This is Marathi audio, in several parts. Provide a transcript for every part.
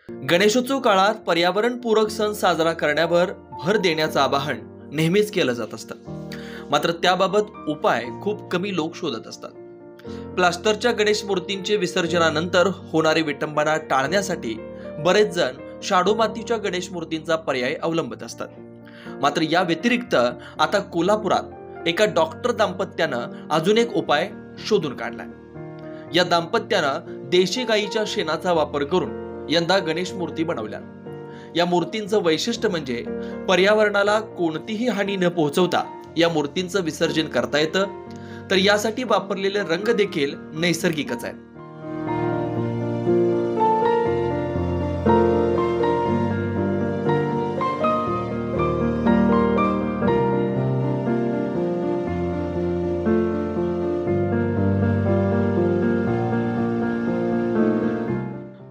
गणेशोत्सव काळात पर्यावरणपूरक सण साजरा करण्यावर भर देण्याचं आवाहन नेहमीच केलं जात असतं। मात्र त्याबाबत उपाय खूप कमी लोक शोधत असतात। प्लास्टरच्या गणेश मूर्तींचे विसर्जनानंतर होणारी विटंबना टाळण्यासाठी बरेच जण शाडू मातीच्या गणेश मूर्तींचा पर्याय अवलंबत असतात। मात्र या व्यतिरिक्त आता कोल्हापुरात एका डॉक्टर दाम्पत्यानं अजून एक उपाय शोधून काढलाय। या दाम्पत्यानं देशी गायीच्या शेणाचा वापर करून यंदा गणेश मूर्ती बनवल्या। या मूर्तींचं वैशिष्ट्य म्हणजे पर्यावरणाला कोणतीही हानी न पोहोचवता या मूर्तींचं विसर्जन करता येतं, तर यासाठी वापरलेले रंग देखील नैसर्गिकच आहेत।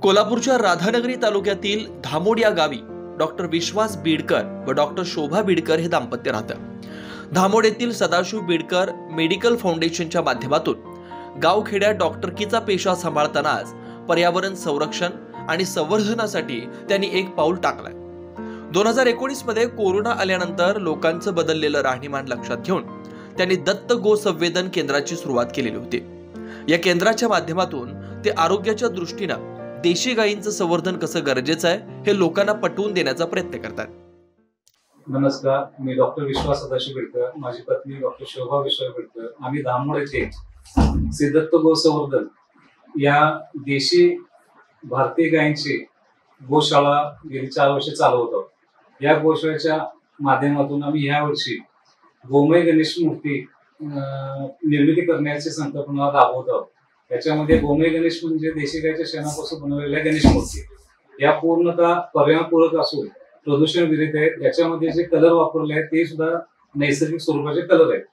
कोल्हापूरच्या राधानगरी तालुक्यातील धामोड या गावी डॉक्टर विश्वास बीडकर व डॉक्टर शोभा बीडकर हे दाम्पत्य राहतं। धामोड येथील सदाशिव बीडकर मेडिकल फाउंडेशनच्या माध्यमातून गावखेड्यात डॉक्टरकीचा पेशा सांभाळतानाच पर्यावरण संरक्षण आणि संवर्धनासाठी त्यांनी एक पाऊल टाकलंय। 2019 मध्ये कोरोना आल्यानंतर लोकांचं बदललेलं राहणीमान लक्षात घेऊन त्यांनी दत्त गो संवेदन केंद्राची सुरुवात केलेली होती। या केंद्राच्या माध्यमातून ते आरोग्याच्या दृष्टीनं देशी गायींचं संवर्धन कसं गरजेचं आहे हे लोकांना पटवून देण्याचा प्रयत्न करतात। नमस्कार, मी डॉक्टर विश्वास सदाशिव बीडकर, माझी पत्नी डॉक्टर शोभा विश्वास बीडकर। आम्ही धामोड येथे श्री दत्त गो संवर्धन या देशी भारतीय गायींची गोशाळा गेली 4 वर्ष चालवत आहोत। या गोशाळेच्या माध्यमातून आम्ही या वर्षी गोमय गणेश मूर्ती निर्मिती करण्याची संकल्पना राबवत आहोत। याच्यामध्ये गोमय गणेश म्हणजे देशी गायीच्या शेणापासून बनवलेल्या गणेश मूर्ती या पूर्णतः पर्यावरणपूरक असून प्रदूषण विरहित आहेत। याच्यामध्ये जे कलर वापरले आहेत ते सुद्धा नैसर्गिक स्वरूपाचे कलर आहेत।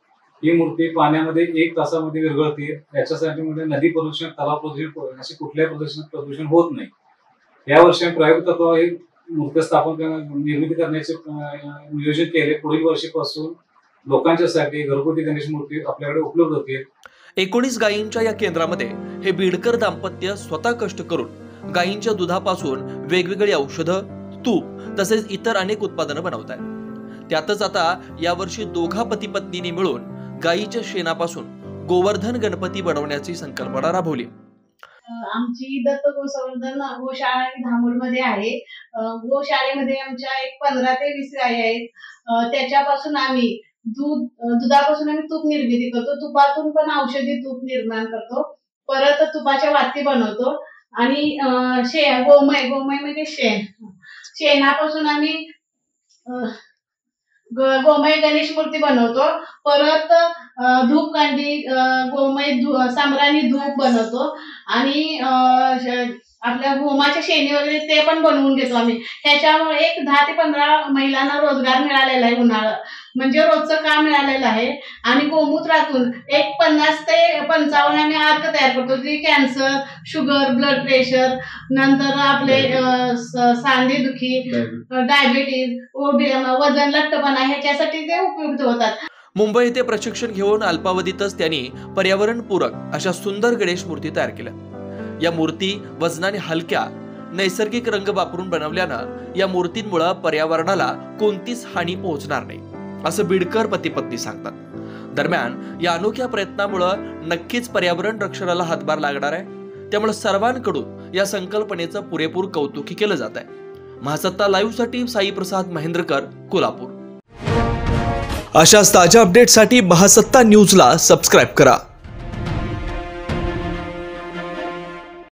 ही मूर्ती पाण्यामध्ये 1 तासामध्ये विरघळते। याच्यासाठी म्हणजे नदी प्रदूषण, तलाव प्रदूषण असे कुठल्याही प्रदूषण होत नाही। या वर्षी आम्ही प्रायोगिक तत्वावर ही मूर्ती निर्मिती करण्याचे नियोजन केले। पुढील वर्षीपासून लोकांच्यासाठी घरगुती गणेश मूर्ती आपल्याकडे उपलब्ध होतील। 19 गायींच्या या केंद्रामध्ये हे बीडकर दाम्पत्य स्वतः कष्ट करून गायींच्या दुधापासून वेगवेगळी औषधं, तूप तसेच इतर अनेक उत्पादनं बनवत आहेत। त्यातच आता यावर्षी दोघा पती पत्नींनी मिळून गायीच्या शेणापासून गोवर्धन गणपती बनवण्याची संकल्पना राबवली। आमची दत्त गोसंवर्धन गोशाळा धामोडमध्ये आहे। गोशाळेमध्ये आमच्या एक 15 ते 20 गायी आहेत। त्याच्यापासून आम्ही दुधापासून आम्ही तूप निर्मिती करतो। तुपातून पण औषधी तूप निर्माण करतो। परत तुपाच्या वाती बनवतो आणि गोमय म्हणजे शेणापासून आम्ही गोमय गणेश मूर्ती बनवतो। परत धूपकांडी गोमय साम्राणी धूप बनवतो आणि आपल्या गोमाच्या शेणी वगैरे ते पण बनवून घेतो आम्ही। त्याच्यामुळे एक 10 ते 15 महिलांना रोजगार मिळालेला आहे। उन्हाळा म्हणजे रोजचं काम मिळालेलं आहे। आणि गोमूत्रातून एक 50 ते 55 आम्ही अर्क तयार करतो, जी कॅन्सर, शुगर, ब्लड प्रेशर, नंतर आपले सांधेदुखी, डायबिटीज, वजन लठ्ठपणा ह्याच्यासाठी ते उपयुक्त होतात। मुंबई येथे प्रशिक्षण घेऊन अल्पावधीतच त्यांनी पर्यावरणपूरक अशा सुंदर गणेश मूर्ती तयार केल्या। या मूर्ती वजनाने हलक्या, नैसर्गिक रंग वापरून बनवल्यानं या मूर्तींमुळे पर्यावरणाला कोणतीच हानी पोहोचणार नाही, असं बीडकर पती पत्नी सांगतात। दरम्यान या अनोख्या प्रयत्नामुळे नक्कीच पर्यावरण रक्षणाला हातभार लागणार आहे। त्यामुळे सर्वांकडून या संकल्पनेचं पुरेपूर कौतुक केलं जात आहे। महासत्ता लाईव्ह साठी साई प्रसाद महेंद्रकर, कोल्हापूर। अशाच ताज्या अपडेटसाठी महासत्ता न्यूजला सबस्क्राईब करा।